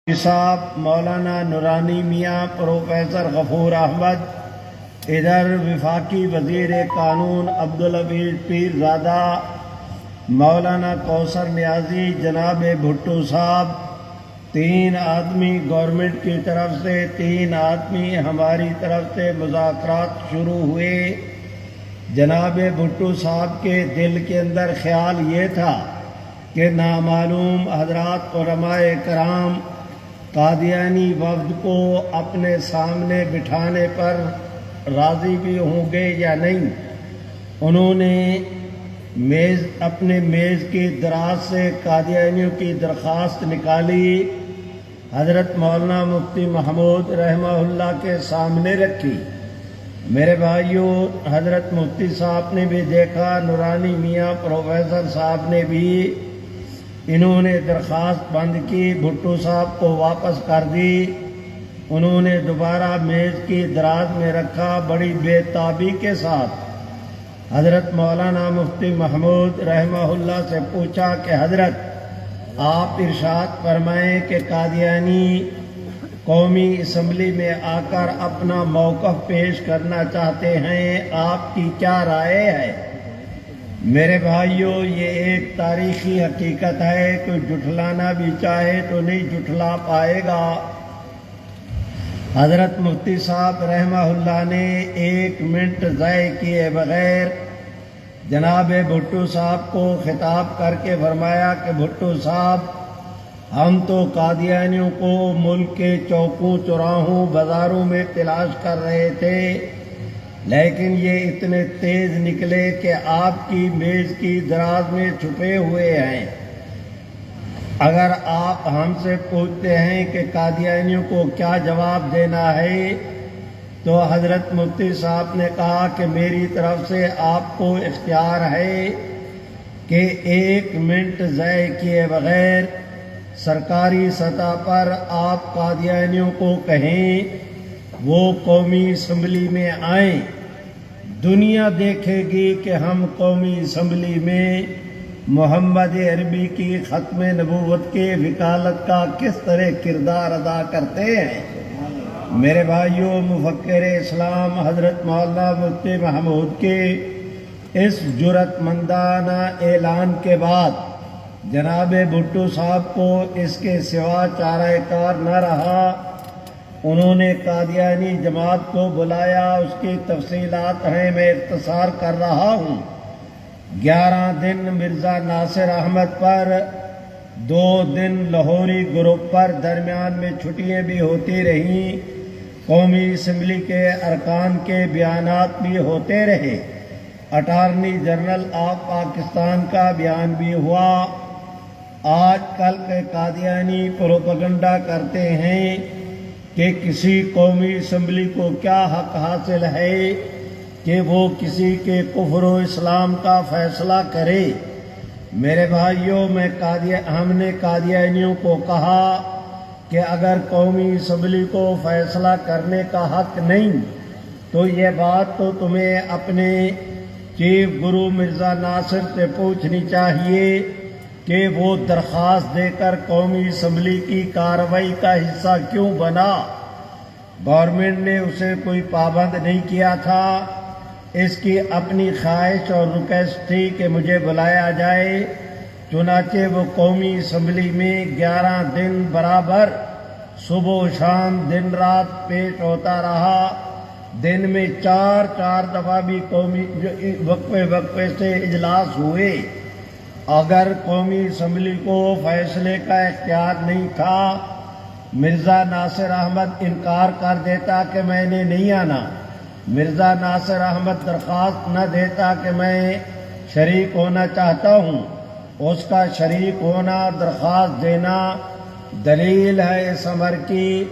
صاحب مولانا نورانی میاں پروفیسر غفور احمد، ادھر وفاقی وزیر قانون عبدالحفیظ پیر زادہ، مولانا کوثر نیازی، جناب بھٹو صاحب، 3 آدمی گورنمنٹ کی طرف سے، 3 آدمی ہماری طرف سے مذاکرات شروع ہوئے۔ جناب بھٹو صاحب کے دل کے اندر خیال یہ تھا کہ نامعلوم حضرات علماء کرام قادیانی وفد کو اپنے سامنے بٹھانے پر راضی بھی ہوں گے یا نہیں۔ انہوں نے اپنے میز کی دراز سے قادیانیوں کی درخواست نکالی، حضرت مولانا مفتی محمود رحمہ اللہ کے سامنے رکھی۔ میرے بھائیوں، حضرت مفتی صاحب نے بھی دیکھا، نورانی میاں پروفیسر صاحب نے بھی، انہوں نے درخواست بند کی، بھٹو صاحب کو واپس کر دی۔ انہوں نے دوبارہ میز کی دراز میں رکھا، بڑی بے تابی کے ساتھ حضرت مولانا مفتی محمود رحمہ اللہ سے پوچھا کہ حضرت آپ ارشاد فرمائیں کہ قادیانی قومی اسمبلی میں آ کر اپنا موقف پیش کرنا چاہتے ہیں، آپ کی کیا رائے ہے؟ میرے بھائیوں، یہ ایک تاریخی حقیقت ہے، کوئی جھٹلانا بھی چاہے تو نہیں جھٹلا پائے گا۔ حضرت مفتی صاحب رحمہ اللہ نے 1 منٹ ضائع کیے بغیر جناب بھٹو صاحب کو خطاب کر کے فرمایا کہ بھٹو صاحب، ہم تو قادیانیوں کو ملک کے چوکوں چوراہوں بازاروں میں تلاش کر رہے تھے، لیکن یہ اتنے تیز نکلے کہ آپ کی میز کی دراز میں چھپے ہوئے ہیں۔ اگر آپ ہم سے پوچھتے ہیں کہ قادیانیوں کو کیا جواب دینا ہے، تو حضرت مفتی صاحب نے کہا کہ میری طرف سے آپ کو اختیار ہے کہ 1 منٹ ضائع کیے بغیر سرکاری سطح پر آپ قادیانیوں کو کہیں وہ قومی اسمبلی میں آئیں۔ دنیا دیکھے گی کہ ہم قومی اسمبلی میں محمد عربی کی ختم نبوت کے وکالت کا کس طرح کردار ادا کرتے ہیں۔ میرے بھائیوں، مفکر اسلام حضرت مولانا مفتی محمود کے اس جرأت مندانہ اعلان کے بعد جناب بھٹو صاحب کو اس کے سوا چارہ کار نہ رہا۔ انہوں نے قادیانی جماعت کو بلایا، اس کی تفصیلات ہیں، میں اختصار کر رہا ہوں۔ 11 دن مرزا ناصر احمد پر، 2 دن لاہوری گروپ پر، درمیان میں چھٹیاں بھی ہوتی رہیں، قومی اسمبلی کے ارکان کے بیانات بھی ہوتے رہے، اٹارنی جنرل آف پاکستان کا بیان بھی ہوا۔ آج کل کے قادیانی پروپیگنڈا کرتے ہیں کہ کسی قومی اسمبلی کو کیا حق حاصل ہے کہ وہ کسی کے کفر و اسلام کا فیصلہ کرے۔ میرے بھائیوں، ہم نے قادیانیوں کو کہا کہ اگر قومی اسمبلی کو فیصلہ کرنے کا حق نہیں تو یہ بات تو تمہیں اپنے چیف گرو مرزا ناصر سے پوچھنی چاہیے کہ وہ درخواست دے کر قومی اسمبلی کی کارروائی کا حصہ کیوں بنا۔ گورنمنٹ نے اسے کوئی پابند نہیں کیا تھا، اس کی اپنی خواہش اور ریکویسٹ تھی کہ مجھے بلایا جائے، چنانچہ وہ قومی اسمبلی میں 11 دن برابر صبح و شام دن رات پیش ہوتا رہا۔ دن میں 4 دفعہ بھی قومی وقفے سے اجلاس ہوئے۔ اگر قومی اسمبلی کو فیصلے کا اختیار نہیں تھا، مرزا ناصر احمد انکار کر دیتا کہ میں نے نہیں آنا، مرزا ناصر احمد درخواست نہ دیتا کہ میں شریک ہونا چاہتا ہوں، اس کا شریک ہونا، درخواست دینا دلیل ہے اس امر کی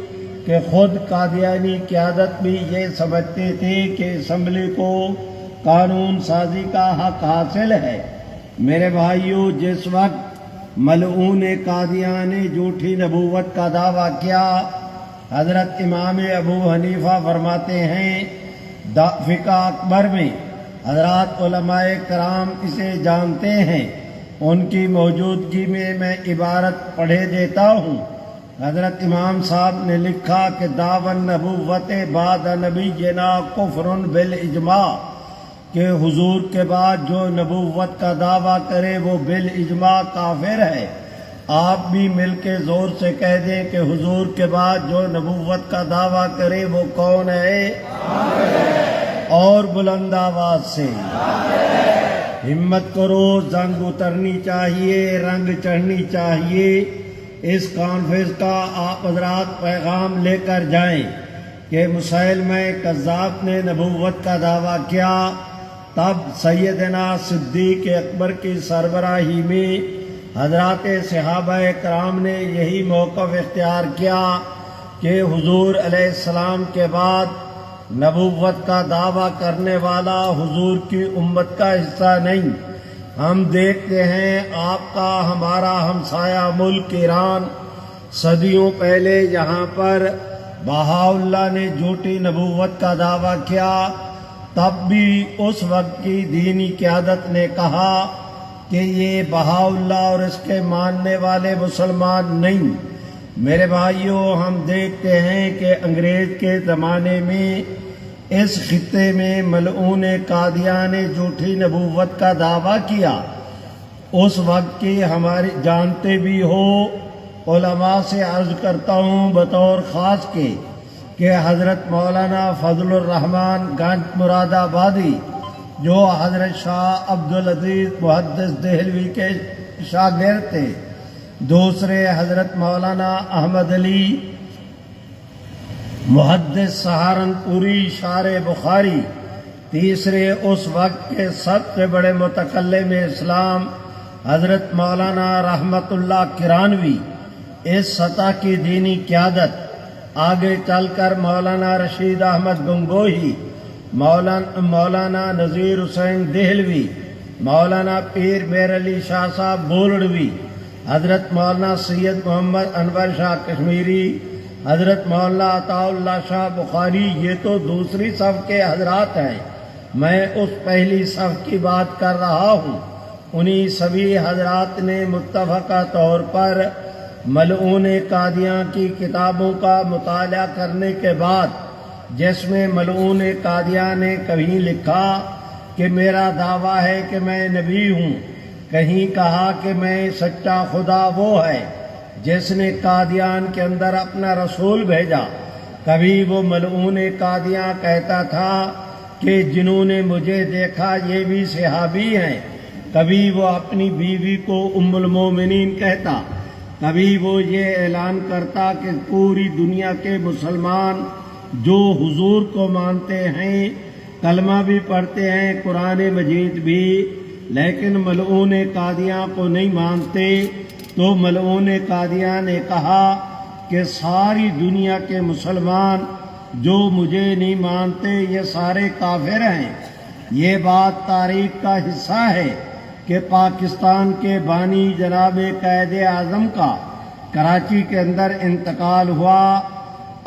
کہ خود قادیانی قیادت بھی یہ سمجھتی تھی کہ اسمبلی کو قانون سازی کا حق حاصل ہے۔ میرے بھائیوں، جس وقت ملعون قادیان نے جھوٹی نبوت کا دعویٰ کیا، حضرت امام ابو حنیفہ فرماتے ہیں فقہ اکبر میں، حضرات علماء کرام اسے جانتے ہیں، ان کی موجودگی میں عبارت پڑھے دیتا ہوں حضرت امام صاحب نے لکھا کہ دعوی نبوت بعد نبینا کفر بالاجماع، کہ حضور کے بعد جو نبوت کا دعویٰ کرے وہ بالاجماع کافر ہے۔ آپ بھی مل کے زور سے کہہ دیں کہ حضور کے بعد جو نبوت کا دعویٰ کرے وہ کون ہے؟ اور بلند آواز سے ہمت کرو، زنگ اترنی چاہیے، رنگ چڑھنی چاہیے۔ اس کانفرنس کا آپ حضرات پیغام لے کر جائیں کہ مسیلمہ کذاب نے نبوت کا دعویٰ کیا، تب سیدنا صدیق اکبر کی سربراہی میں حضرات صحابہ کرام نے یہی موقف اختیار کیا کہ حضور علیہ السلام کے بعد نبوت کا دعویٰ کرنے والا حضور کی امت کا حصہ نہیں۔ ہم دیکھتے ہیں آپ کا ہمارا ہمسایہ ملک ایران صدیوں پہلے یہاں پر بہاءاللہ نے جھوٹی نبوت کا دعویٰ کیا، تب بھی اس وقت کی دینی قیادت نے کہا کہ یہ بہاءاللہ اور اس کے ماننے والے مسلمان نہیں۔ میرے بھائیوں، ہم دیکھتے ہیں کہ انگریز کے زمانے میں اس خطے میں ملعون قادیان نے جھوٹی نبوت کا دعویٰ کیا۔ اس وقت کی ہماری جانتے بھی ہو، علماء سے عرض کرتا ہوں بطور خاص کے کہ حضرت مولانا فضل الرحمن گنج مراد آبادی جو حضرت شاہ عبدالعزیز محدث دہلوی کے شاگرد تھے، دوسرے حضرت مولانا احمد علی محدث سہارنپوری شارح بخاری، تیسرے اس وقت کے سب سے بڑے متکلم اسلام حضرت مولانا رحمت اللہ کرانوی، اس سطح کی دینی قیادت آگے چل کر مولانا رشید احمد گنگوہی، مولانا نذیر حسین دہلوی، مولانا پیر میر علی شاہ صاحب بولڑوی، حضرت مولانا سید محمد انور شاہ کشمیری، حضرت مولانا عطا اللہ شاہ بخاری، یہ تو دوسری صف کے حضرات ہیں، میں اس پہلی صف کی بات کر رہا ہوں۔ انہی سبھی حضرات نے متفقہ طور پر ملعون قادیان کی کتابوں کا مطالعہ کرنے کے بعد، جس میں ملعون قادیان نے کہیں لکھا کہ میرا دعویٰ ہے کہ میں نبی ہوں، کہیں کہا کہ میں سچا خدا وہ ہے جس نے قادیان کے اندر اپنا رسول بھیجا، کبھی وہ ملعون قادیان کہتا تھا کہ جنہوں نے مجھے دیکھا یہ بھی صحابی ہیں، کبھی وہ اپنی بیوی کو ام المومنین کہتا، کبھی وہ یہ اعلان کرتا کہ پوری دنیا کے مسلمان جو حضور کو مانتے ہیں، کلمہ بھی پڑھتے ہیں، قرآن مجید بھی، لیکن ملعون قادیان کو نہیں مانتے، تو ملعون قادیان نے کہا کہ ساری دنیا کے مسلمان جو مجھے نہیں مانتے یہ سارے کافر ہیں۔ یہ بات تاریخ کا حصہ ہے کہ پاکستان کے بانی جناب قائد اعظم کا کراچی کے اندر انتقال ہوا،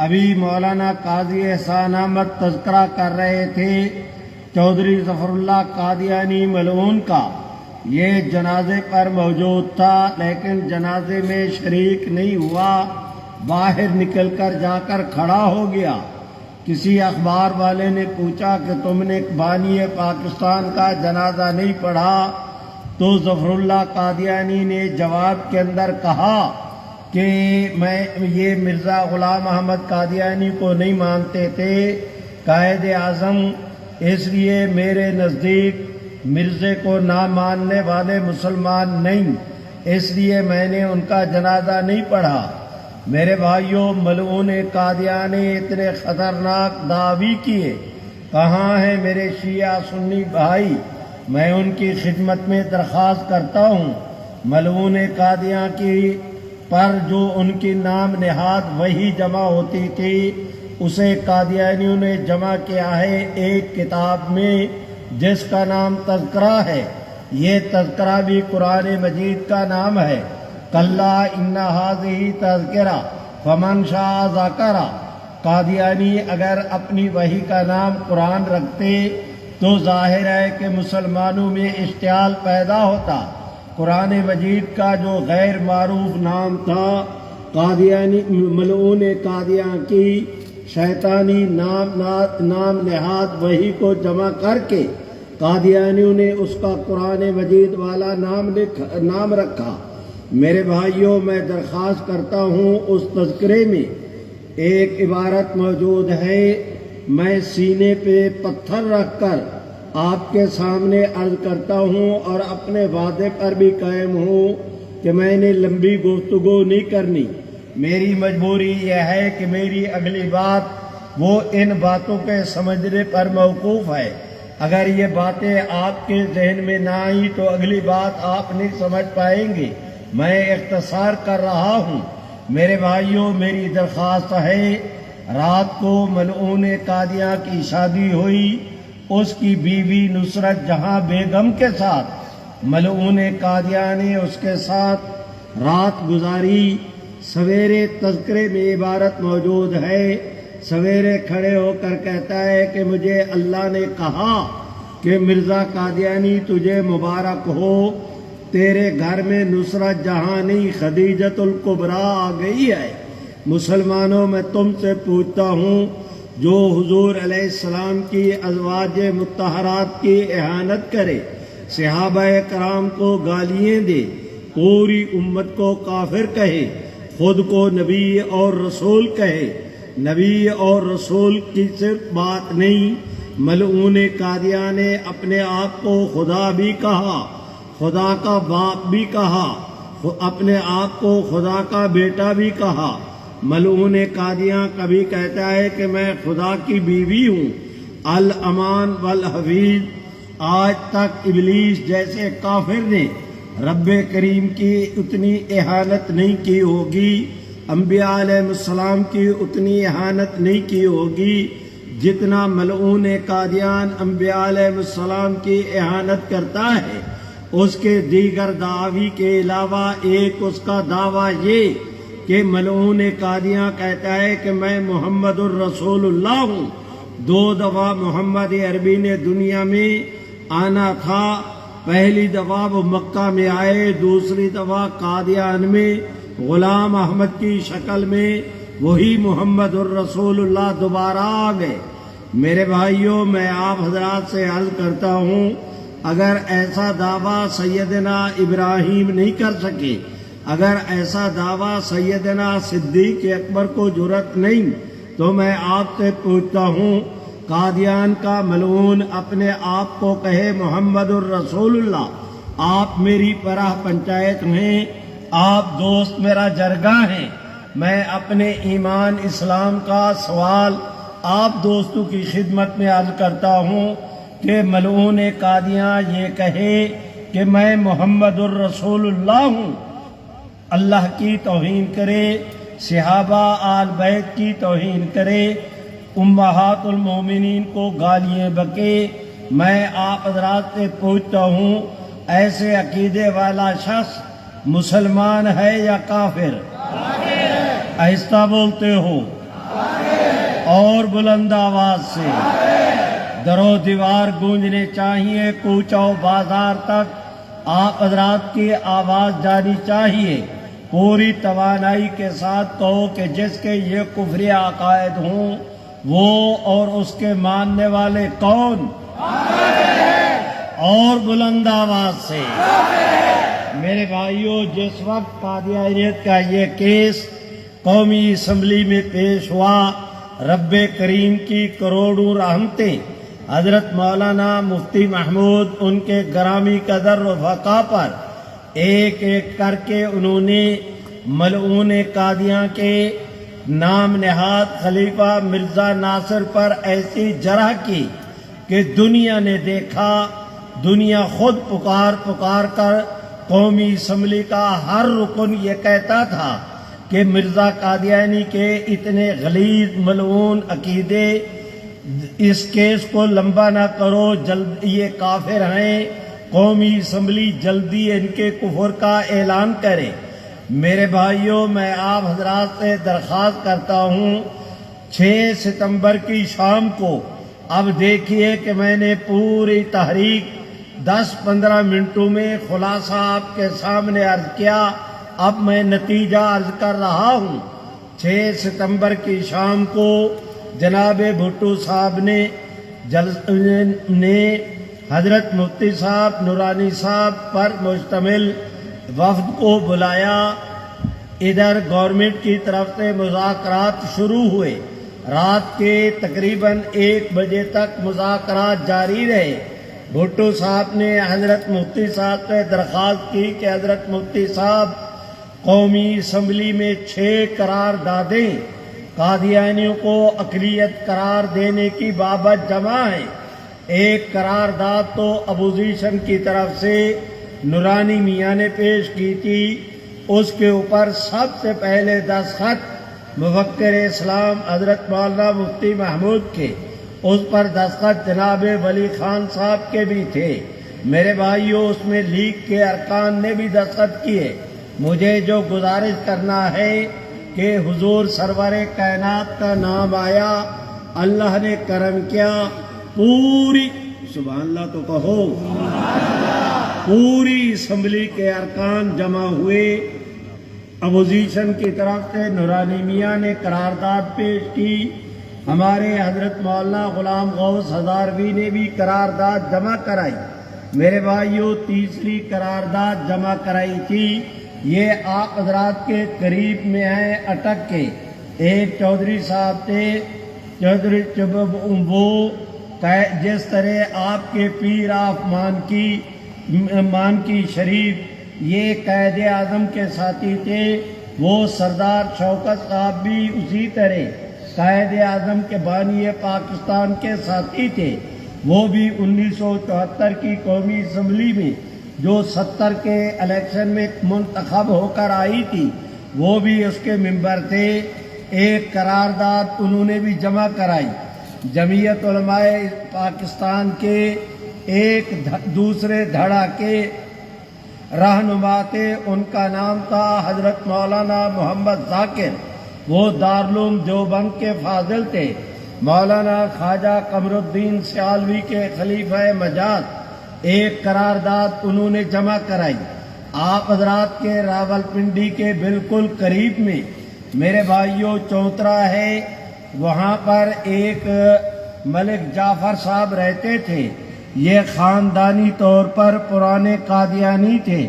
ابھی مولانا قاضی احسان احمد تذکرہ کر رہے تھے چودھری ظفر اللہ قادیانی ملعون کا، یہ جنازے پر موجود تھا لیکن جنازے میں شریک نہیں ہوا، باہر نکل کر جا کر کھڑا ہو گیا۔ کسی اخبار والے نے پوچھا کہ تم نے بانی پاکستان کا جنازہ نہیں پڑھا؟ تو ظفر اللہ قادیانی نے جواب کے اندر کہا کہ میں یہ مرزا غلام احمد قادیانی کو نہیں مانتے تھے قائد اعظم، اس لیے میرے نزدیک مرزے کو نہ ماننے والے مسلمان نہیں، اس لیے میں نے ان کا جنازہ نہیں پڑھا۔ میرے بھائیوں، ملعون قادیان نے اتنے خطرناک دعوی کیے، کہاں ہیں میرے شیعہ سنی بھائی؟ میں ان کی خدمت میں درخواست کرتا ہوں، ملعون قادیان کی پر جو ان کی نام نہاد وہی جمع ہوتی تھی، اسے قادیانیوں نے جمع کیا ہے ایک کتاب میں جس کا نام تذکرہ ہے۔ یہ تذکرہ بھی قرآن مجید کا نام ہے، کلا ان ھذہ تذکرہ فمن شاء ذکرہ۔ قادیانی اگر اپنی وحی کا نام قرآن رکھتے تو ظاہر ہے کہ مسلمانوں میں اشتعال پیدا ہوتا۔ قرآن مجید کا جو غیر معروف نام تھا قادیانی ملعون قادیان کی شیطانی نام نہاد وحی کو جمع کر کے قادیانیوں نے اس کا قرآن مجید والا نام رکھا۔ میرے بھائیوں، میں درخواست کرتا ہوں، اس تذکرے میں ایک عبارت موجود ہے، میں سینے پہ پتھر رکھ کر آپ کے سامنے عرض کرتا ہوں اور اپنے وعدے پر بھی قائم ہوں کہ میں نے لمبی گفتگو نہیں کرنی۔ میری مجبوری یہ ہے کہ میری اگلی بات وہ ان باتوں کے سمجھنے پر موقوف ہے۔ اگر یہ باتیں آپ کے ذہن میں نہ آئی تو اگلی بات آپ نہیں سمجھ پائیں گے۔ میں اختصار کر رہا ہوں۔ میرے بھائیوں، میری درخواست ہے، رات کو ملعون قادیاں کی شادی ہوئی، اس کی بیوی نصرت جہاں بیگم کے ساتھ ملعون قادیاں نے اس کے ساتھ رات گزاری۔ سویرے تذکرے میں عبارت موجود ہے، سویرے کھڑے ہو کر کہتا ہے کہ مجھے اللہ نے کہا کہ مرزا قادیانی تجھے مبارک ہو، تیرے گھر میں نصرت جہاں نہیں خدیجۃ الکبریٰ آ گئی ہے۔ مسلمانوں، میں تم سے پوچھتا ہوں، جو حضور علیہ السلام کی ازواج مطہرات کی اہانت کرے، صحابہ کرام کو گالیاں دے، پوری امت کو کافر کہے، خود کو نبی اور رسول کہے، نبی اور رسول کی صرف بات نہیں، ملعون قادیاں نے اپنے آپ کو خدا بھی کہا، خدا کا باپ بھی کہا، اپنے آپ کو خدا کا بیٹا بھی کہا۔ ملعون قادیاں کبھی کہتا ہے کہ میں خدا کی بیوی ہوں، الامان والحفیظ۔ آج تک ابلیس جیسے کافر نے رب کریم کی اتنی اہانت نہیں کی ہوگی، انبیاء علیہ السلام کی اتنی اہانت نہیں کی ہوگی جتنا ملعون قادیان انبیاء علیہ السلام کی اہانت کرتا ہے۔ اس کے دیگر دعوی کے علاوہ ایک اس کا دعویٰ یہ کہ ملعون قادیاں کہتا ہے کہ میں محمد الرسول اللہ ہوں۔ 2 دفعہ محمد عربی نے دنیا میں آنا تھا، پہلی دفعہ وہ مکہ میں آئے، دوسری دفعہ قادیان میں غلام احمد کی شکل میں وہی محمد الرسول اللہ دوبارہ آ گئے۔ میرے بھائیوں، میں آپ حضرات سے عرض کرتا ہوں، اگر ایسا دعویٰ سیدنا ابراہیم نہیں کر سکے، اگر ایسا دعویٰ سیدنا صدیق اکبر کو جرأت نہیں، تو میں آپ سے پوچھتا ہوں، قادیان کا ملعون اپنے آپ کو کہے محمد الرسول اللہ، آپ میری پراہ پنچایت ہیں، آپ دوست میرا جرگہ ہیں، میں اپنے ایمان اسلام کا سوال آپ دوستوں کی خدمت میں عرض کرتا ہوں کہ ملعون قادیاں یہ کہے کہ میں محمد الرسول اللہ ہوں، اللہ کی توہین کرے، صحابہ آل بیت کی توہین کرے، امہات المومنین کو گالیاں بکے۔ میں آپ حضرات سے پوچھتا ہوں، ایسے عقیدے والا شخص مسلمان ہے یا کافر؟ آہستہ بولتے ہو اور بلند آواز سے، در و دیوار گونجنے چاہیے، کوچہ و بازار تک آپ حضرات کی آواز جانی چاہیے۔ پوری توانائی کے ساتھ کہو کہ جس کے یہ کفری عقائد ہوں وہ اور اس کے ماننے والے کون؟ اور بلند آواز سے۔ میرے بھائیوں، جس وقت قادیانیت کا یہ کیس قومی اسمبلی میں پیش ہوا، رب کریم کی کروڑوں رحمتیں حضرت مولانا مفتی محمود ان کے گرامی قدر رفقا پر ایک ایک کر کے انہوں نے ملعون قادیاں کے نام نہاد خلیفہ مرزا ناصر پر ایسی جرح کی کہ دنیا نے دیکھا، دنیا خود پکار کر قومی اسمبلی کا ہر رکن یہ کہتا تھا کہ مرزا قادیانی کے اتنے غلیظ ملعون عقیدے، اس کیس کو لمبا نہ کرو، جلد یہ کافر ہیں، قومی اسمبلی جلدی ان کے کفر کا اعلان کرے۔ میرے بھائیوں، میں آپ حضرات سے درخواست کرتا ہوں، 6 ستمبر کی شام کو اب دیکھیے کہ میں نے پوری تحریک 10-15 منٹوں میں خلاصہ آپ کے سامنے عرض کیا۔ اب میں نتیجہ عرض کر رہا ہوں۔ 6 ستمبر کی شام کو جناب بھٹو صاحب نے حضرت مفتی صاحب نورانی صاحب پر مشتمل وفد کو بلایا۔ ادھر گورنمنٹ کی طرف سے مذاکرات شروع ہوئے۔ رات کے تقریباً 1 بجے تک مذاکرات جاری رہے۔ بھٹو صاحب نے حضرت مفتی صاحب سے درخواست کی کہ حضرت مفتی صاحب قومی اسمبلی میں 6 قراردادیں قادیانیوں کو اقلیت قرار دینے کی بابت جمع ہیں۔ ایک قرارداد تو اپوزیشن کی طرف سے نورانی میاں نے پیش کی تھی، اس کے اوپر سب سے پہلے دستخط مفکر اسلام حضرت مولانا مفتی محمود کے، اس پر دستخط جناب ولی خان صاحب کے بھی تھے۔ میرے بھائیوں، اس میں لیگ کے ارکان نے بھی دستخط کیے۔ مجھے جو گزارش کرنا ہے کہ حضور سرور کائنات کا نام آیا، اللہ نے کرم کیا، پوری سبحان اللہ تو کہو، پوری اسمبلی کے ارکان جمع ہوئے۔ اپوزیشن کی طرف سے نورانی میاں نے قرارداد پیش کی، ہمارے حضرت مولانا غلام غوث ہزاروی نے بھی قرارداد جمع کرائی۔ میرے بھائیوں، تیسری قرارداد جمع کرائی تھی، یہ آپ حضرات کے قریب میں ہیں اٹک کے ایک چودھری صاحب تھے، چودھری وہ جس طرح آپ کے پیر آف مانکی شریف یہ قائد اعظم کے ساتھی تھے، وہ سردار شوکت صاحب بھی اسی طرح قائد اعظم کے بانی پاکستان کے ساتھی تھے۔ وہ بھی 1974 کی قومی اسمبلی میں جو 70 کے الیکشن میں منتخب ہو کر آئی تھی، وہ بھی اس کے ممبر تھے۔ ایک قرارداد انہوں نے بھی جمع کرائی۔ جمعیت علماء پاکستان کے ایک دوسرے دھڑا کے رہنما تھے، ان کا نام تھا حضرت مولانا محمد ذاکر، وہ دارالعلوم دیوبند کے فاضل تھے۔ مولانا خواجہ قمر الدین سیالوی کے خلیفہ مجاز ایک قرارداد انہوں نے جمع کرائی۔ آپ حضرات کے راولپنڈی کے بالکل قریب میں میرے بھائیوں چوترا ہے، وہاں پر ایک ملک جعفر صاحب رہتے تھے۔ یہ خاندانی طور پر پرانے قادیانی تھے۔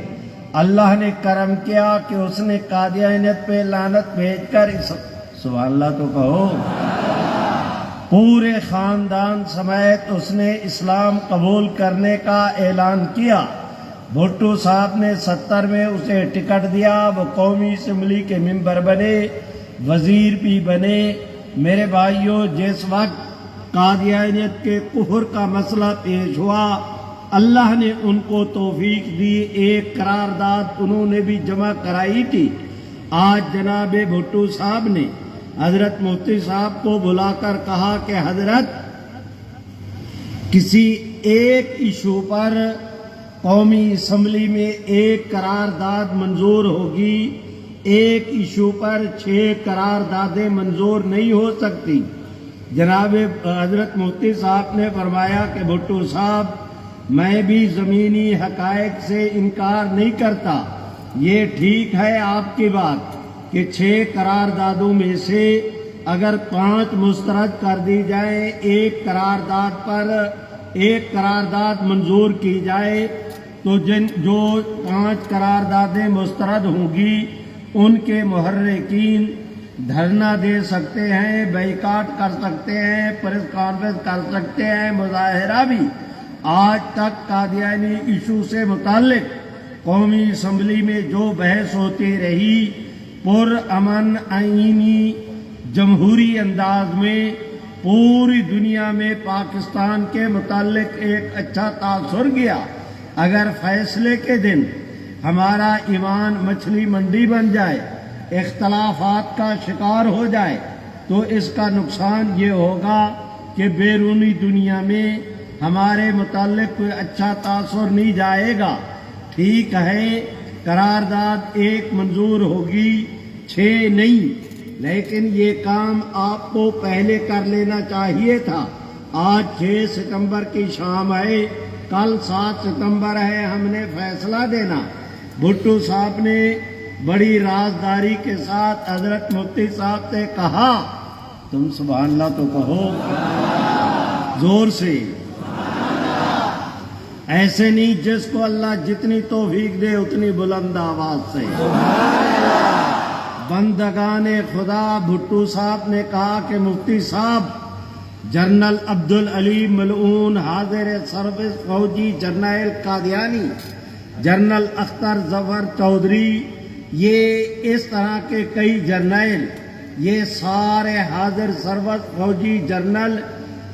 اللہ نے کرم کیا کہ اس نے قادیانیت پہ لعنت بھیج کر سبحان اللہ تو کہو، پورے خاندان سمیت اس نے اسلام قبول کرنے کا اعلان کیا۔ بھٹو صاحب نے 70 میں اسے ٹکٹ دیا، وہ قومی اسمبلی کے ممبر بنے، وزیر بھی بنے۔ میرے بھائیوں، جس وقت قادیانیت کے کفر کا مسئلہ پیش ہوا، اللہ نے ان کو توفیق دی، ایک قرارداد انہوں نے بھی جمع کرائی تھی۔ آج جناب بھٹو صاحب نے حضرت مفتی صاحب کو بلا کر کہا کہ حضرت، کسی ایک ایشو پر قومی اسمبلی میں ایک قرارداد منظور ہوگی، ایک ایشو پر 6 قراردادیں منظور نہیں ہو سکتی۔ جناب حضرت مفتی صاحب نے فرمایا کہ بھٹو صاحب، میں بھی زمینی حقائق سے انکار نہیں کرتا، یہ ٹھیک ہے آپ کی بات کہ 6 قراردادوں میں سے اگر 5 مسترد کر دی جائیں، ایک قرارداد پر ایک قرارداد منظور کی جائے، تو جو 5 قراردادیں مسترد ہوں گی ان کے محرکین دھرنا دے سکتے ہیں، بائیکاٹ کر سکتے ہیں، پریس کانفرنس کر سکتے ہیں، مظاہرہ بھی۔ آج تک قادیانی ایشو سے متعلق قومی اسمبلی میں جو بحث ہوتی رہی، پر امن آئینی جمہوری انداز میں پوری دنیا میں پاکستان کے متعلق ایک اچھا تاثر گیا۔ اگر فیصلے کے دن ہمارا ایمان مچھلی منڈی بن جائے، اختلافات کا شکار ہو جائے، تو اس کا نقصان یہ ہوگا کہ بیرونی دنیا میں ہمارے متعلق کوئی اچھا تاثر نہیں جائے گا۔ ٹھیک ہے، قرارداد 1 منظور ہوگی، 6 نہیں، لیکن یہ کام آپ کو پہلے کر لینا چاہیے تھا۔ آج 6 ستمبر کی شام ہے، کل 7 ستمبر ہے، ہم نے فیصلہ دینا۔ بھٹو صاحب نے بڑی رازداری کے ساتھ حضرت مفتی صاحب سے کہا، تم سبحان اللہ تو کہو زور سے، ایسے نہیں جس کو اللہ جتنی توفیق دے اتنی بلند آواز سے۔ بندگان خدا بھٹو صاحب نے کہا کہ مفتی صاحب، جنرل عبدالعلی ملعون حاضر سروس فوجی جرنیل قادیانی، جنرل اختر ظفر چودھری، یہ اس طرح کے کئی جرنیل، یہ سارے حاضر سروس فوجی جرنل،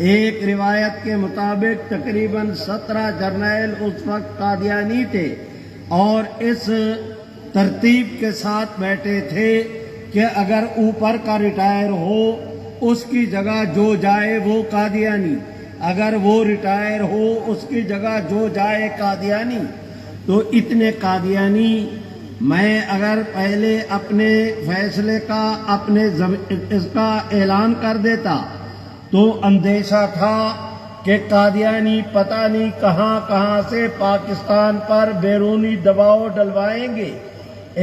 ایک روایت کے مطابق تقریباً 17 جرنیل اس وقت قادیانی تھے، اور اس ترتیب کے ساتھ بیٹھے تھے کہ اگر اوپر کا ریٹائر ہو اس کی جگہ جو جائے وہ قادیانی، اگر وہ ریٹائر ہو اس کی جگہ جو جائے قادیانی۔ تو اتنے قادیانی، میں اگر پہلے اپنے فیصلے کا اس کا اعلان کر دیتا تو اندیشہ تھا کہ قادیانی پتہ نہیں کہاں کہاں سے پاکستان پر بیرونی دباؤ ڈلوائیں گے،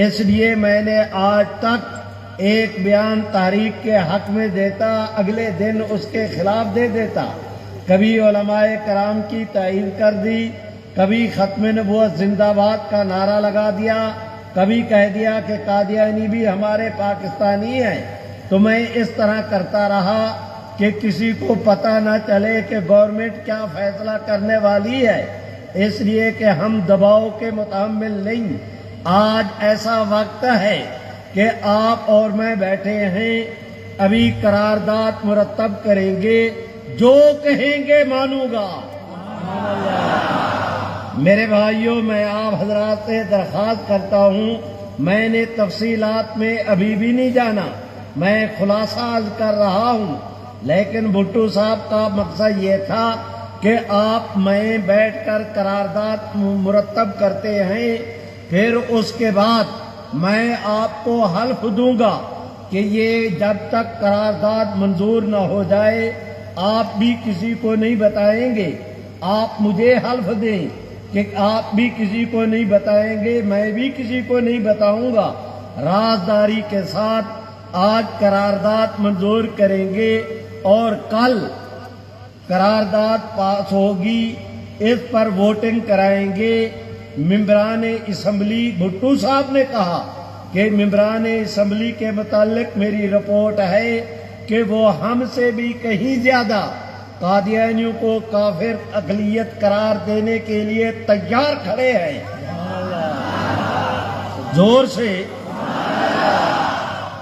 اس لیے میں نے آج تک ایک بیان تحریک کے حق میں دیتا، اگلے دن اس کے خلاف دے دیتا۔ کبھی علماء کرام کی تعین کر دی، کبھی ختم نبوت زندہ باد کا نعرہ لگا دیا، کبھی کہہ دیا کہ قادیانی بھی ہمارے پاکستانی ہیں۔ تو میں اس طرح کرتا رہا کہ کسی کو پتہ نہ چلے کہ گورنمنٹ کیا فیصلہ کرنے والی ہے، اس لیے کہ ہم دباؤ کے متحمل نہیں۔ آج ایسا وقت ہے کہ آپ اور میں بیٹھے ہیں، ابھی قرارداد مرتب کریں گے، جو کہیں گے مانوں گا۔ میرے بھائیوں، میں آپ حضرات سے درخواست کرتا ہوں، میں نے تفصیلات میں ابھی بھی نہیں جانا، میں خلاصہ عرض کر رہا ہوں، لیکن بھٹو صاحب کا مقصد یہ تھا کہ آپ میں بیٹھ کر قرارداد مرتب کرتے ہیں، پھر اس کے بعد میں آپ کو حلف دوں گا کہ یہ جب تک قرارداد منظور نہ ہو جائے آپ بھی کسی کو نہیں بتائیں گے۔ آپ مجھے حلف دیں کہ آپ بھی کسی کو نہیں بتائیں گے، میں بھی کسی کو نہیں بتاؤں گا، رازداری کے ساتھ آج قرارداد منظور کریں گے اور کل قرارداد پاس ہوگی، اس پر ووٹنگ کرائیں گے۔ ممبران اسمبلی، بھٹو صاحب نے کہا کہ ممبران اسمبلی کے متعلق میری رپورٹ ہے کہ وہ ہم سے بھی کہیں زیادہ قادیانیوں کو کافر اقلیت قرار دینے کے لیے تیار کھڑے ہیں۔ زور سے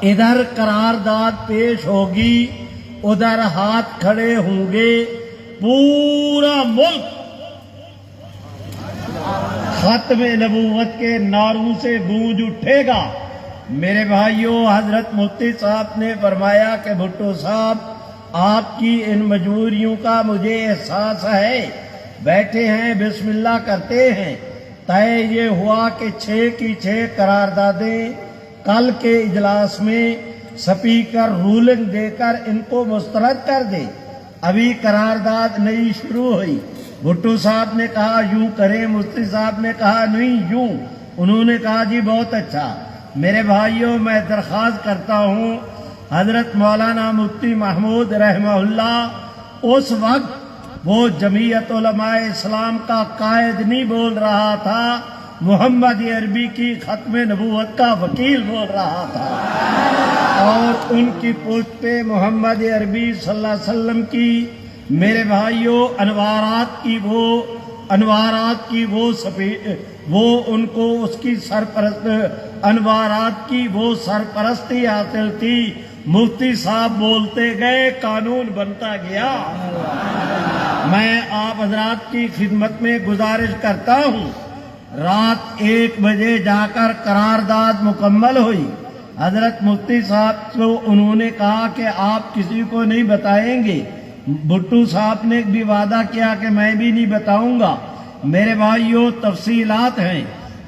ادھر قرارداد پیش ہوگی، ادھر ہاتھ کھڑے ہوں گے، پورا ملک ختم نبوت کے نعروں سے گونج اٹھے گا۔ میرے بھائیوں، حضرت مفتی صاحب نے فرمایا کہ بھٹو صاحب، آپ کی ان مجبوریوں کا مجھے احساس ہے، بیٹھے ہیں بسم اللہ کرتے ہیں۔ طے یہ ہوا کہ 6 کی 6 قراردادیں کل کے اجلاس میں سپیکر رولنگ دے کر ان کو مسترد کر دے۔ ابھی قرارداد نئی شروع ہوئی، بھٹو صاحب نے کہا یوں کریں، مفتی صاحب نے کہا نہیں یوں، انہوں نے کہا جی بہت اچھا۔ میرے بھائیوں، میں درخواست کرتا ہوں، حضرت مولانا مفتی محمود رحمہ اللہ اس وقت وہ جمعیت علماء اسلام کا قائد نہیں بول رہا تھا، محمد عربی کی ختم نبوت کا وکیل بول رہا تھا، اور ان کی پشت پہ محمد عربی صلی اللہ علیہ وسلم کی، میرے بھائیوں، انوارات کی وہ ان کو اس کی انوارات کی وہ سرپرستی حاصل تھی۔ مفتی صاحب بولتے گئے، قانون بنتا گیا۔ میں آپ حضرات کی خدمت میں گزارش کرتا ہوں، رات 1 بجے جا کر قرارداد مکمل ہوئی۔ حضرت مفتی صاحب کو انہوں نے کہا کہ آپ کسی کو نہیں بتائیں گے، بھٹو صاحب نے بھی وعدہ کیا کہ میں بھی نہیں بتاؤں گا۔ میرے بھائیوں، تفصیلات ہیں،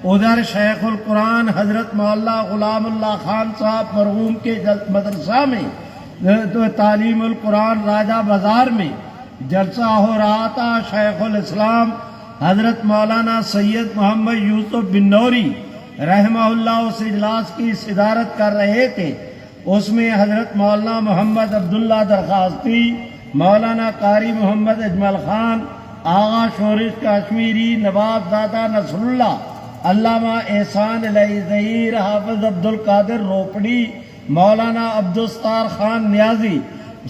ادھر شیخ القرآن حضرت مولانا غلام اللہ خان صاحب مرحوم کے مدرسہ میں تعلیم القرآن راجہ بازار میں جلسہ ہو رہا تھا۔ شیخ الاسلام حضرت مولانا سید محمد یوسف بن نوری رحمہ اللہ اس اجلاس کی صدارت کر رہے تھے۔ اس میں حضرت مولانا محمد عبداللہ درخواستی، مولانا قاری محمد اجمل خان، آغا شورش کشمیری، نواب زادہ نصر اللہ، علامہ احسان علیہ ظہیر، حافظ عبد القادر روپڑی، مولانا عبدالستار خان نیازی،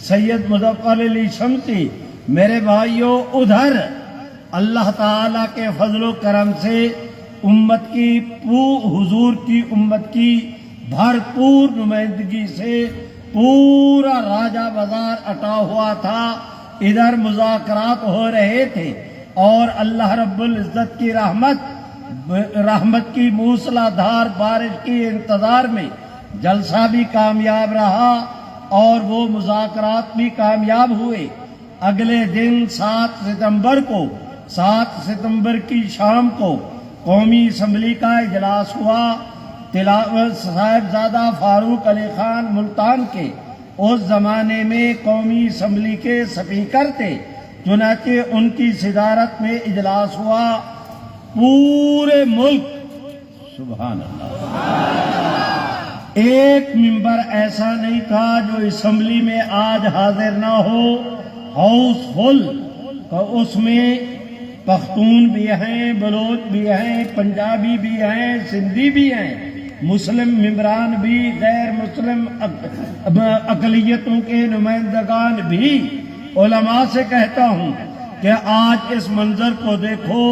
سید مظفر علی شمسی۔ میرے بھائیوں، ادھر اللہ تعالیٰ کے فضل و کرم سے امت کی حضور کی امت کی بھرپور نمائندگی سے پورا راجہ بازار اٹا ہوا تھا۔ ادھر مذاکرات ہو رہے تھے اور اللہ رب العزت کی رحمت کی موسلا دھار بارش کی انتظار میں جلسہ بھی کامیاب رہا اور وہ مذاکرات بھی کامیاب ہوئے۔ اگلے دن 7 ستمبر کی شام کو قومی اسمبلی کا اجلاس ہوا۔ صاحبزادہ فاروق علی خان ملتان کے اس زمانے میں قومی اسمبلی کے سپیکر تھے، چنانچہ ان کی صدارت میں اجلاس ہوا۔ پورے ملک، سبحان اللہ، ایک ممبر ایسا نہیں تھا جو اسمبلی میں آج حاضر نہ ہو، ہاؤس فل۔ اس میں پختون بھی ہیں، بلوچ بھی ہیں، پنجابی بھی ہیں، سندھی بھی ہیں، مسلم ممبران بھی، غیر مسلم اقلیتوں کے نمائندگان بھی۔ علماء سے کہتا ہوں کہ آج اس منظر کو دیکھو،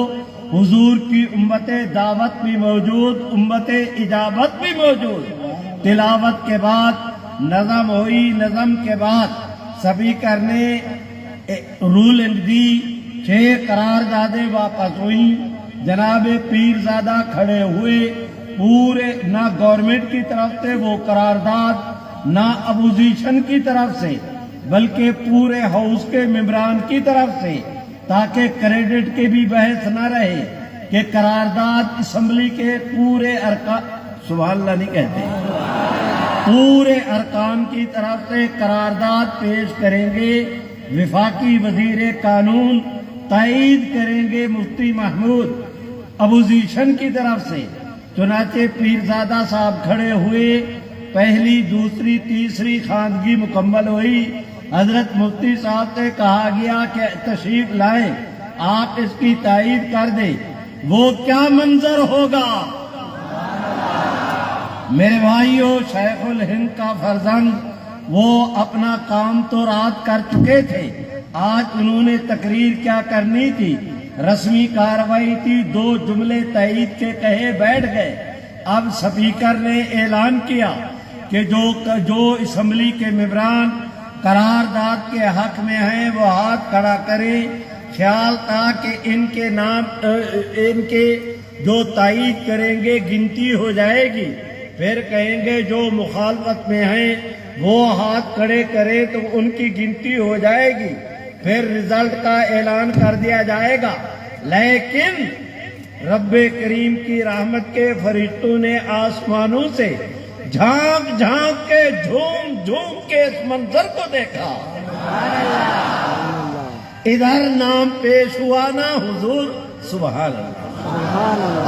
حضور کی امت دعوت بھی موجود، امت اجابت بھی موجود۔ تلاوت کے بعد نظم ہوئی، نظم کے بعد سپیکر نے رولنگ دی، 6 قراردادیں واپس ہوئی۔ جناب پیرزادہ کھڑے ہوئے، پورے نہ گورنمنٹ کی طرف سے وہ قرارداد، نہ اپوزیشن کی طرف سے، بلکہ پورے ہاؤس کے ممبران کی طرف سے، تاکہ کریڈٹ کے بھی بحث نہ رہے کہ قرارداد اسمبلی کے پورے ارکان، سبحان اللہ نہیں کہتے، پورے ارکان کی طرف سے قرارداد پیش کریں گے۔ وفاقی وزیر قانون تائید کریں گے مفتی محمود، اپوزیشن کی طرف سے۔ چنانچہ پیرزادہ صاحب کھڑے ہوئے، پہلی، دوسری، تیسری خواندگی مکمل ہوئی۔ حضرت مفتی صاحب سے کہا گیا کہ تشریف لائیں، آپ اس کی تائید کر دیں۔ وہ کیا منظر ہوگا؟ میرے بھائیوں، شیخ الہند کا فرزند، وہ اپنا کام تو رات کر چکے تھے، آج انہوں نے تقریر کیا کرنی تھی، رسمی کارروائی تھی، 2 جملے تائید کے کہے بیٹھ گئے۔ اب سپیکر نے اعلان کیا کہ جو اسمبلی کے ممبران قرارداد کے حق میں ہیں وہ ہاتھ کھڑا کریں۔ خیال تھا کہ ان کے جو تائید کریں گے گنتی ہو جائے گی، پھر کہیں گے جو مخالفت میں ہیں وہ ہاتھ کھڑے کریں تو ان کی گنتی ہو جائے گی، پھر رزلٹ کا اعلان کر دیا جائے گا۔ لیکن رب کریم کی رحمت کے فرشتوں نے آسمانوں سے جھانک جھانک کے، جھوم جھوم کے اس منظر کو دیکھا۔ ادھر نام پیش ہوا نا حضور، سبحان اللہ،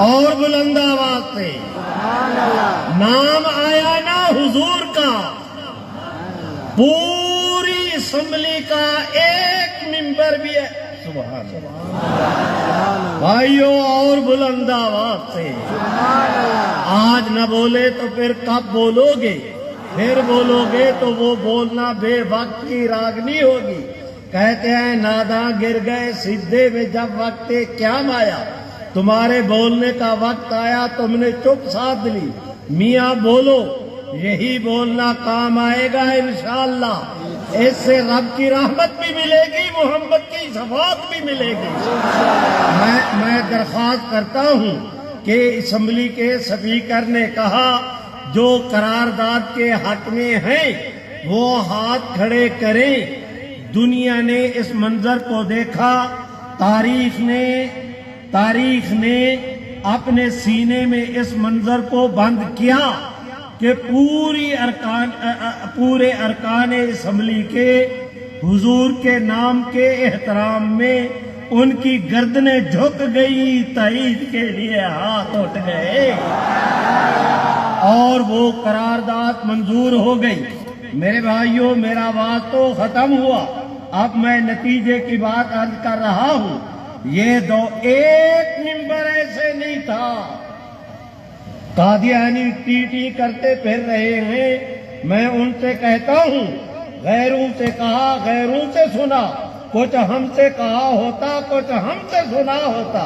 اور بلند آواز سے نام آیا نا حضور کا، پوری اسمبلی کا ایک ممبر بھی ہے، سبحان اللہ۔ بھائیوں، اور بلند آواز سے آج نہ بولے تو پھر کب بولو گے؟ پھر بولو گے تو وہ بولنا بے وقت کی راگنی ہوگی۔ کہتے ہیں ناداں گر گئے سدھے میں جب وقت قیام آیا، تمہارے بولنے کا وقت آیا تم نے چپ ساتھ لی۔ میاں بولو، یہی بولنا کام آئے گا انشاءاللہ، اس سے رب کی رحمت بھی ملے گی، محمد کی شفاعت بھی ملے گی۔ میں درخواست کرتا ہوں کہ اسمبلی کے سپیکر نے کہا جو قرارداد کے حق میں ہیں وہ ہاتھ کھڑے کریں۔ دنیا نے اس منظر کو دیکھا، تاریخ نے اپنے سینے میں اس منظر کو بند کیا کہ پورے ارکان اسمبلی کے حضور کے نام کے احترام میں ان کی گردنیں جھک گئی، تائید کے لیے ہاتھ اٹھ گئے اور وہ قرارداد منظور ہو گئی۔ میرے بھائیوں، میرا وعد تو ختم ہوا، اب میں نتیجے کی بات عرض کر رہا ہوں۔ یہ ایک ممبر ایسے نہیں تھا، قادیانی ٹی ٹی کرتے پھر رہے ہیں۔ میں ان سے کہتا ہوں، غیروں سے کہا، غیروں سے سنا، کچھ ہم سے کہا ہوتا، کچھ ہم سے سنا ہوتا۔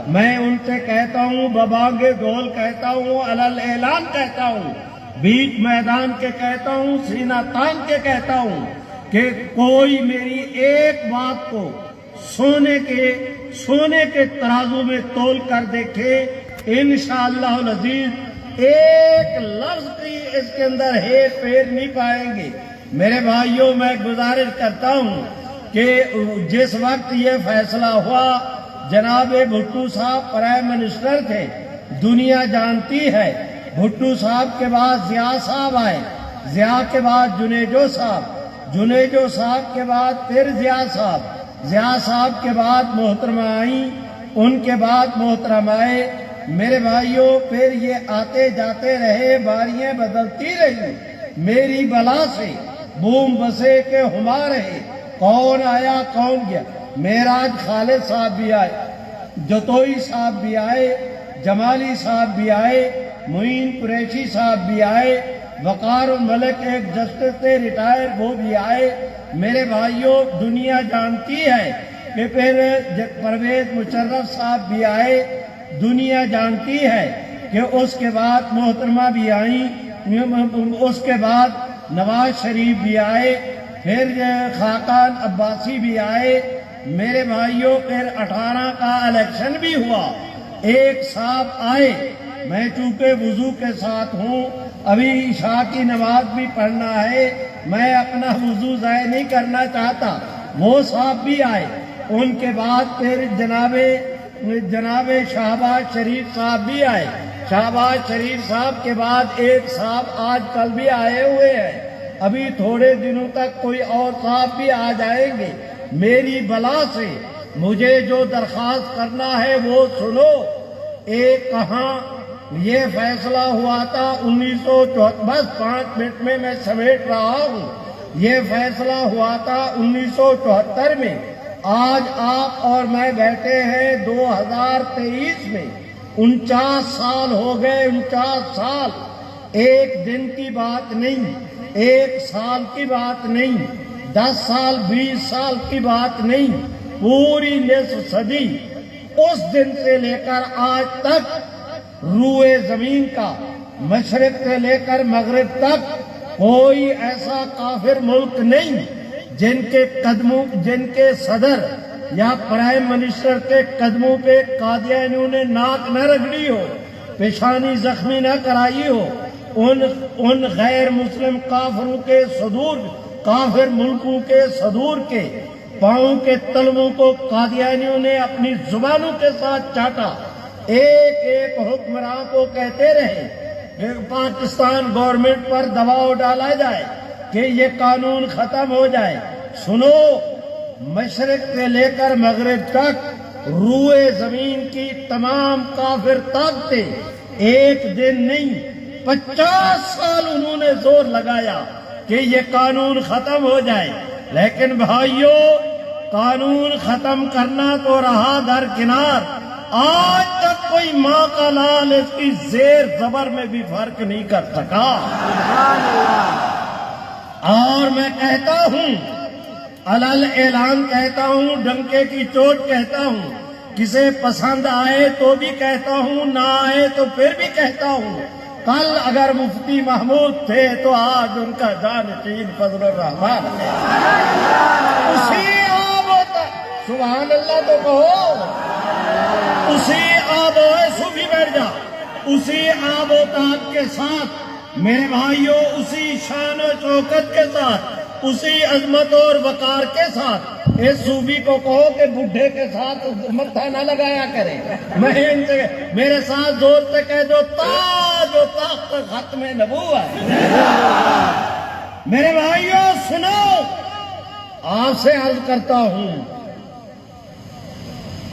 میں ان سے کہتا ہوں، ببانگ ڈھول کہتا ہوں، علل اعلان کہتا ہوں، بیچ میدان کے کہتا ہوں، سینہ تان کے کہتا ہوں کہ کوئی میری ایک بات کو سونے کے ترازو میں تول کر دیکھے، انشاءاللہ العزیز ایک لفظ کی اس کے اندر ہیر پھیر نہیں پائیں گے۔ میرے بھائیوں، میں گزارش کرتا ہوں کہ جس وقت یہ فیصلہ ہوا، جناب بھٹو صاحب پرائم منسٹر تھے، دنیا جانتی ہے۔ بھٹو صاحب کے بعد ضیاء صاحب آئے، ضیاء کے بعد جنیجو صاحب، جنیجو صاحب کے بعد پھر ضیاء صاحب، ضیاء صاحب کے بعد محترمہ آئیں، ان کے بعد محترم آئے۔ میرے بھائیوں، پھر یہ آتے جاتے رہے، باریاں بدلتی رہی، میری بلا سے بوم بسے کے ہما رہے، کون آیا کون گیا۔ معراج خالد صاحب بھی آئے، جتوئی صاحب بھی آئے، جمالی صاحب بھی آئے، معین قریشی صاحب بھی آئے، وقار الملک ایک جسٹس سے ریٹائر وہ بھی آئے۔ میرے بھائیوں، دنیا جانتی ہے کہ پھر پرویز مشرف صاحب بھی آئے، دنیا جانتی ہے کہ اس کے بعد محترمہ بھی آئیں، اس کے بعد نواز شریف بھی آئے، پھر خاقان عباسی بھی آئے۔ میرے بھائیوں، پھر 18 کا الیکشن بھی ہوا، ایک صاحب آئے، میں چونکہ وضو کے ساتھ ہوں، ابھی عشاء کی نماز بھی پڑھنا ہے، میں اپنا وضو ضائع نہیں کرنا چاہتا، وہ صاحب بھی آئے۔ ان کے بعد پھر جناب شہباز شریف صاحب بھی آئے، شہباز شریف صاحب کے بعد ایک صاحب آج کل بھی آئے ہوئے ہیں، ابھی تھوڑے دنوں تک کوئی اور صاحب بھی آ جائیں گے۔ میری بلا سے مجھے جو درخواست کرنا ہے وہ سنو۔ ایک کہاں یہ فیصلہ ہوا تھا 1974، بس 5 منٹ میں سمیٹ رہا ہوں، یہ فیصلہ ہوا تھا 1974 میں، آج آپ اور میں بیٹھے ہیں 2023 میں، 49 سال ہو گئے، 49 سال، ایک دن کی بات نہیں، ایک سال کی بات نہیں، 10 سال 20 سال کی بات نہیں، پوری نصف صدی، اس دن سے لے کر آج تک روئے زمین کا مشرق سے لے کر مغرب تک کوئی ایسا کافر ملک نہیں جن کے صدر یا پرائم منسٹر کے قدموں پہ قادیانیوں نے ناک نہ رگڑی ہو، پیشانی زخمی نہ کرائی ہو، ان غیر مسلم کافروں کے صدور، کافر ملکوں کے صدور کے پاؤں کے تلووں کو قادیانیوں نے اپنی زبانوں کے ساتھ چاٹا۔ ایک حکمراں کو کہتے رہے کہ پاکستان گورنمنٹ پر دباؤ ڈالا جائے کہ یہ قانون ختم ہو جائے۔ سنو، مشرق سے لے کر مغرب تک روئے زمین کی تمام کافر طاقتیں ایک دن نہیں 50 سال انہوں نے زور لگایا کہ یہ قانون ختم ہو جائے، لیکن بھائیوں، قانون ختم کرنا تو رہا درکنار، آج تک کوئی ماں کا لال اس کی زیر زبر میں بھی فرق نہیں کر سکا۔ اور میں کہتا ہوں، علل اعلان کہتا ہوں، ڈنکے کی چوٹ کہتا ہوں، کسے پسند آئے تو بھی کہتا ہوں، نہ آئے تو پھر بھی کہتا ہوں، کل اگر مفتی محمود تھے تو آج ان کا جانشین فضل الرحمان ہے۔ اسی آب ہوتا، سبحان اللہ تو کہو، اسی آب و صوفی بیٹھ جا، اسی آب و تاب کے ساتھ میرے بھائیوں، اسی شان و شوکت کے ساتھ، اسی عظمت اور وقار کے ساتھ اس صوفی کو کہو کہ بڈھے کے ساتھ متھا نہ لگایا کرے۔ میں ان سے میرے ساتھ زور سے کہہ دو، تاج و تخت ختم نبوت۔ میرے بھائیوں سنو، آپ سے عرض کرتا ہوں،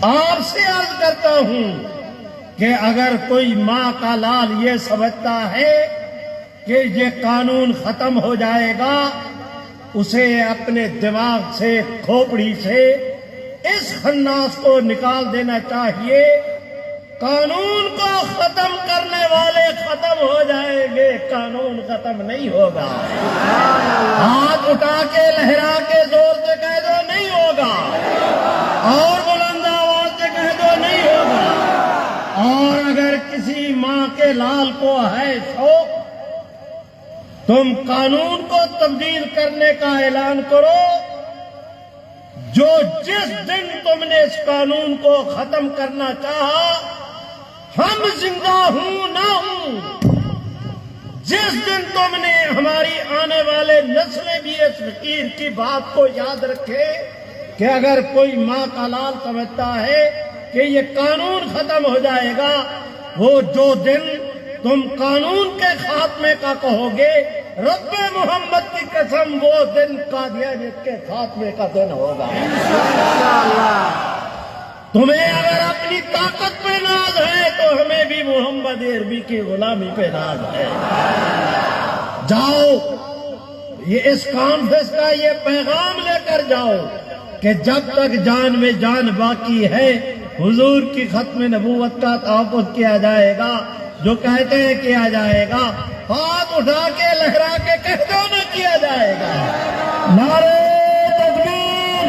آپ سے عرض کرتا ہوں کہ اگر کوئی ماں کا لال یہ سمجھتا ہے کہ یہ قانون ختم ہو جائے گا، اسے اپنے دماغ سے، کھوپڑی سے اس خناس کو نکال دینا چاہیے۔ قانون کو ختم کرنے والے ختم ہو جائیں گے، قانون ختم نہیں ہوگا۔ ہاتھ اٹھا کے لہرا کے زور سے کہہ دو نہیں ہوگا، اور بلند آواز سے کہہ دو نہیں ہوگا۔ اور اگر کسی ماں کے لال کو ہے شوق، تم قانون کو تبدیل کرنے کا اعلان کرو۔ جو جس دن تم نے اس قانون کو ختم کرنا چاہا، ہم زندہ ہوں نہ ہوں، جس دن تم نے، ہماری آنے والے نسلیں بھی اس فقیر کی بات کو یاد رکھے کہ اگر کوئی ماں کا لال سمجھتا ہے کہ یہ قانون ختم ہو جائے گا، وہ جو دن تم قانون کے خاتمے کا کہو گے، رب محمد کی قسم وہ دن قادیانیت کے خاتمے کا دن ہوگا۔ تمہیں اگر اپنی طاقت پہ ناز ہے تو ہمیں بھی محمد عربی کی غلامی پہ ناز ہے۔ جاؤ، یہ اس کانفرنس کا یہ پیغام لے کر جاؤ کہ جب تک جان میں جان باقی ہے، حضور کی ختم نبوت کا تحفظ کیا جائے گا۔ جو کہتے ہیں کیا جائے گا، ہاتھ اٹھا کے لہرا کے کہہ دو نہ کیا جائے گا۔ نعرہ تکبیر،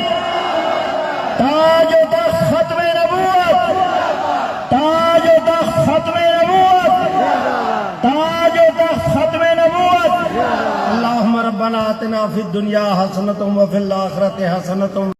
تاج و تخت ختم نبوت، تاج و تخت ختم نبوت، تاج و تخت ختم نبوت۔ اللہم ربنا آتنا فی الدنیا حسنۃ وفی الآخرۃ حسنۃ